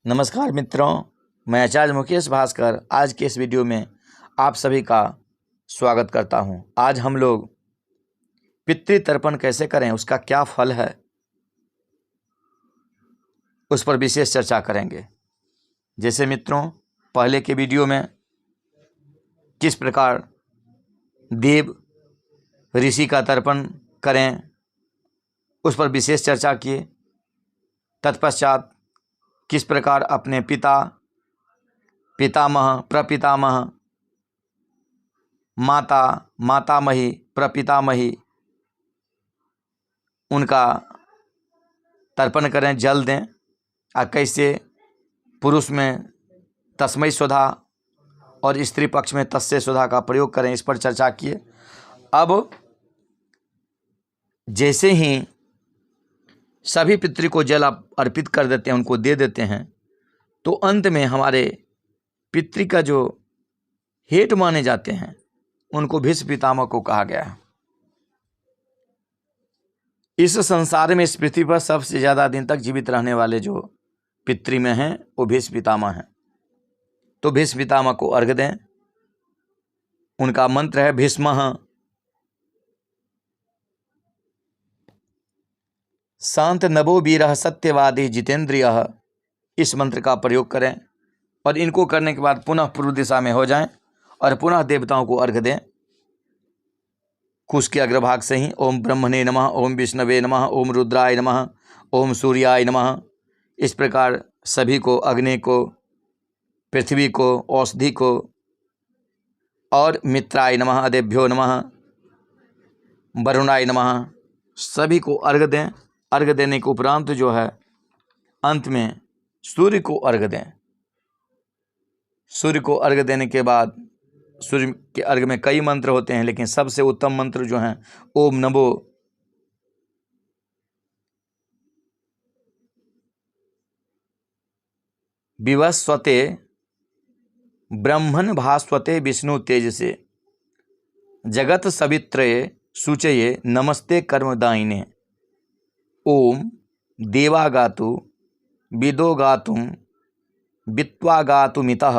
नमस्कार मित्रों, मैं आचार्य मुकेश भास्कर आज के इस वीडियो में आप सभी का स्वागत करता हूं। आज हम लोग पितृतर्पण कैसे करें, उसका क्या फल है, उस पर विशेष चर्चा करेंगे। जैसे मित्रों, पहले के वीडियो में किस प्रकार देव ऋषि का तर्पण करें उस पर विशेष चर्चा किए। तत्पश्चात किस प्रकार अपने पिता, पितामह, प्रपितामह, माता, मातामही, प्रपितामही, उनका तर्पण करें, जल दें। और कैसे पुरुष में तस्मै स्वधा और स्त्री पक्ष में तस्य स्वधा का प्रयोग करें, इस पर चर्चा किए। अब जैसे ही सभी पितृ को जल आप अर्पित कर देते हैं, उनको दे देते हैं, तो अंत में हमारे पितृ का जो हेड माने जाते हैं उनको भीष्म पितामह को कहा गया है। इस संसार में, इस पृथ्वी पर सबसे ज़्यादा दिन तक जीवित रहने वाले जो पितृ में हैं वो भीष्म पितामह हैं। तो भीष्म पितामह को अर्घ्य दें। उनका मंत्र है भीष्मः शांत नभो वीरः सत्यवादी जितेंद्रियः। इस मंत्र का प्रयोग करें और इनको करने के बाद पुनः पूर्व दिशा में हो जाएं और पुनः देवताओं को अर्घ्य दें। कुश के अग्रभाग से ही ओम ब्रह्मणे नमः, ओम विष्णवे नमः, ओम रुद्राय नमः, ओम सूर्याय नमः। इस प्रकार सभी को, अग्नि को, पृथ्वी को, औषधि को और मित्राय नमः, अदेभ्यो नमः, वरुणाय नमः, सभी को अर्घ्य दें। अर्घ्य देने के उपरांत जो है अंत में सूर्य को अर्घ्य दें। सूर्य को अर्घ्य देने के बाद, सूर्य के अर्घ्य में कई मंत्र होते हैं, लेकिन सबसे उत्तम मंत्र जो हैं ओम नमो विवस्वते ब्रह्मन् भास्वते विष्णु तेजसे जगत सवित्रये सूचये नमस्ते कर्मदायिने ओम देवागातु विदोगातुम वित्वागातुमितः।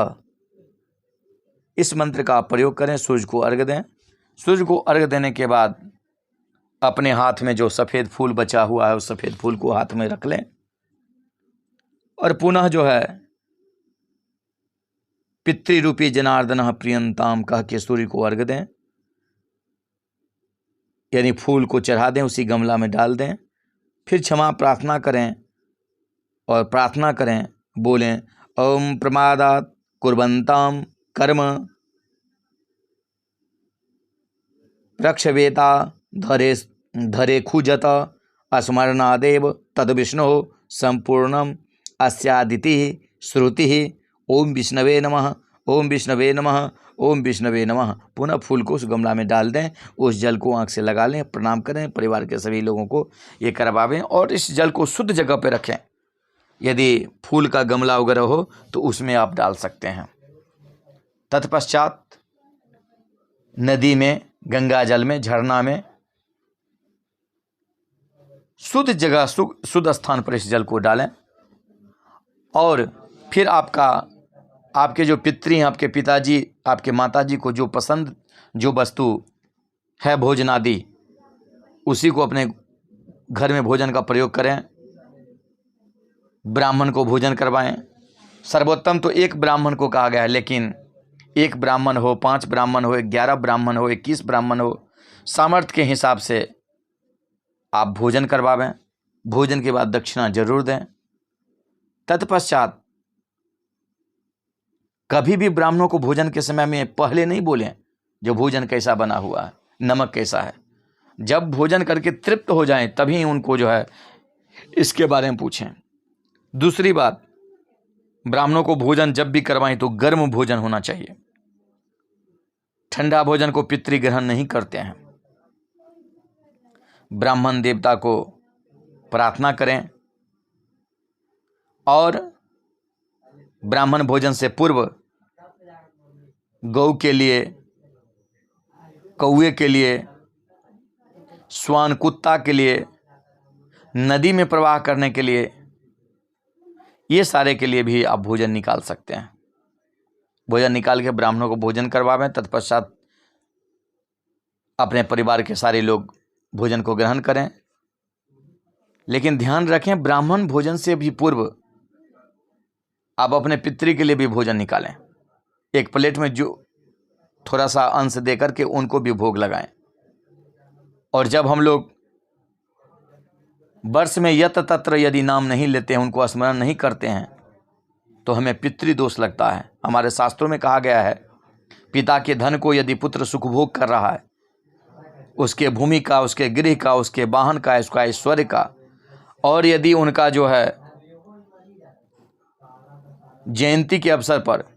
इस मंत्र का प्रयोग करें। सूर्य को अर्घ्य दें। सूर्य को अर्घ्य देने के बाद अपने हाथ में जो सफ़ेद फूल बचा हुआ है उस सफ़ेद फूल को हाथ में रख लें और पुनः जो है पितृरूपी जनार्दन प्रियंताम कह के सूर्य को अर्घ्य दें, यानी फूल को चढ़ा दें, उसी गमला में डाल दें। फिर क्षमा प्रार्थना करें और प्रार्थना करें, बोलें ओम प्रमादात् कुर्वन्ताम कर्म रक्षवेता धरे धरे खुजत अस्मरणादेव तद विष्णु संपूर्णम अस्यादिति श्रुति। ओम विष्णवे नमः, ओम विष्णवे नमः, ओम विष्णवे नमः। पुनः फूल को उस गमला में डाल दें, उस जल को आँख से लगा लें, प्रणाम करें, परिवार के सभी लोगों को ये करवावें और इस जल को शुद्ध जगह पर रखें। यदि फूल का गमला वगैरह हो तो उसमें आप डाल सकते हैं। तत्पश्चात नदी में, गंगा जल में, झरना में, शुद्ध जगह, शुद्ध स्थान पर इस जल को डालें और फिर आपके जो पितृ हैं, आपके पिताजी, आपके माताजी को जो पसंद, जो वस्तु है भोजन आदि, उसी को अपने घर में भोजन का प्रयोग करें। ब्राह्मण को भोजन करवाएं। सर्वोत्तम तो एक ब्राह्मण को कहा गया है, लेकिन एक ब्राह्मण हो, 5 ब्राह्मण हो, 11 ब्राह्मण हो, 21 ब्राह्मण हो, सामर्थ्य के हिसाब से आप भोजन करवावें। भोजन के बाद दक्षिणा जरूर दें। तत्पश्चात कभी भी ब्राह्मणों को भोजन के समय में पहले नहीं बोलें जो भोजन कैसा बना हुआ है, नमक कैसा है। जब भोजन करके तृप्त हो जाएं तभी उनको जो है इसके बारे में पूछें। दूसरी बात, ब्राह्मणों को भोजन जब भी करवाएं तो गर्म भोजन होना चाहिए। ठंडा भोजन को पितृ ग्रहण नहीं करते हैं। ब्राह्मण देवता को प्रार्थना करें और ब्राह्मण भोजन से पूर्व गौ के लिए, कौवे के लिए, श्वान कुत्ता के लिए, नदी में प्रवाह करने के लिए ये सारे के लिए भी आप भोजन निकाल सकते हैं। भोजन निकाल के ब्राह्मणों को भोजन करवावें, तत्पश्चात अपने परिवार के सारे लोग भोजन को ग्रहण करें। लेकिन ध्यान रखें, ब्राह्मण भोजन से भी पूर्व आप अपने पितृ के लिए भी भोजन निकालें। एक प्लेट में जो थोड़ा सा अंश दे करके उनको भी भोग लगाएं। और जब हम लोग वर्ष में यत्र तत्र यदि नाम नहीं लेते हैं, उनको स्मरण नहीं करते हैं, तो हमें पितृदोष लगता है। हमारे शास्त्रों में कहा गया है, पिता के धन को यदि पुत्र सुखभोग कर रहा है, उसके भूमि का, उसके गृह का, उसके वाहन का, उसका ऐश्वर्य का, और यदि उनका जो है जयंती के अवसर पर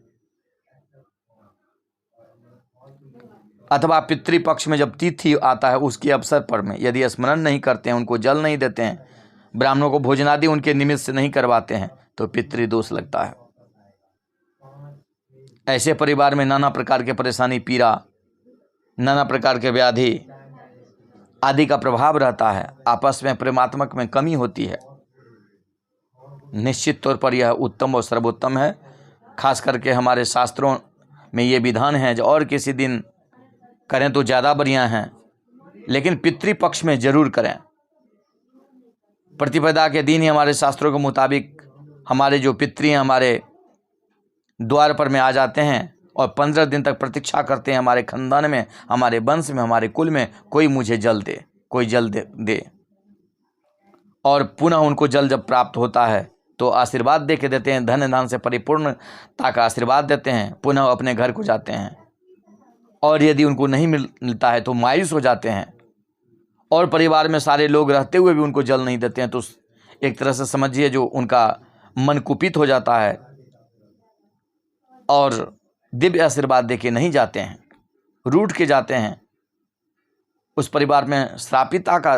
अथवा पितृपक्ष में जब तिथि आता है उसके अवसर पर में यदि स्मरण नहीं करते हैं, उनको जल नहीं देते हैं, ब्राह्मणों को भोजनादि उनके निमित्त से नहीं करवाते हैं, तो पितृदोष लगता है। ऐसे परिवार में नाना प्रकार के परेशानी, पीड़ा, नाना प्रकार के व्याधि आदि का प्रभाव रहता है। आपस में प्रेमात्मक में कमी होती है। निश्चित तौर पर यह उत्तम और सर्वोत्तम है। खास करके हमारे शास्त्रों में ये विधान है, जो और किसी दिन करें तो ज़्यादा बढ़िया है, लेकिन पितृपक्ष में जरूर करें। प्रतिपदा के दिन ही हमारे शास्त्रों के मुताबिक हमारे जो पितृ हैं हमारे द्वार पर में आ जाते हैं और 15 दिन तक प्रतीक्षा करते हैं, हमारे खानदान में, हमारे वंश में, हमारे कुल में कोई मुझे जल दे, कोई जल दे। और पुनः उनको जल जब प्राप्त होता है तो आशीर्वाद दे के देते हैं, धन धान से परिपूर्णता का आशीर्वाद देते हैं, पुनः अपने घर को जाते हैं। और यदि उनको नहीं मिलता है तो मायूस हो जाते हैं, और परिवार में सारे लोग रहते हुए भी उनको जल नहीं देते हैं, तो एक तरह से समझिए जो उनका मन कुपित हो जाता है और दिव्य आशीर्वाद देके नहीं जाते हैं, रूठ के जाते हैं। उस परिवार में श्रापिता का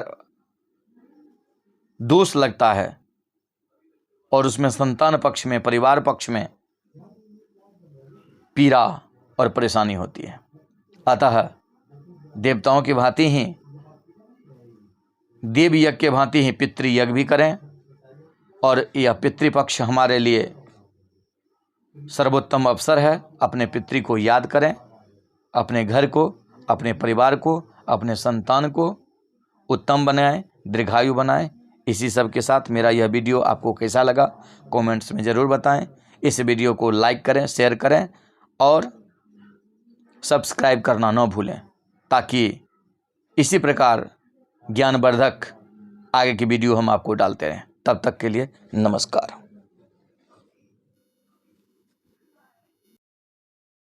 दोष लगता है और उसमें संतान पक्ष में, परिवार पक्ष में पीड़ा और परेशानी होती है। अतः देवताओं की भांति ही, देव यज्ञ के भांति ही पितृयज्ञ भी करें। और यह पितृपक्ष हमारे लिए सर्वोत्तम अवसर है। अपने पितृ को याद करें, अपने घर को, अपने परिवार को, अपने संतान को उत्तम बनाएं, दीर्घायु बनाएं। इसी सब के साथ मेरा यह वीडियो आपको कैसा लगा कमेंट्स में ज़रूर बताएं। इस वीडियो को लाइक करें, शेयर करें और सब्सक्राइब करना न भूलें, ताकि इसी प्रकार ज्ञानवर्धक आगे की वीडियो हम आपको डालते रहें। तब तक के लिए नमस्कार।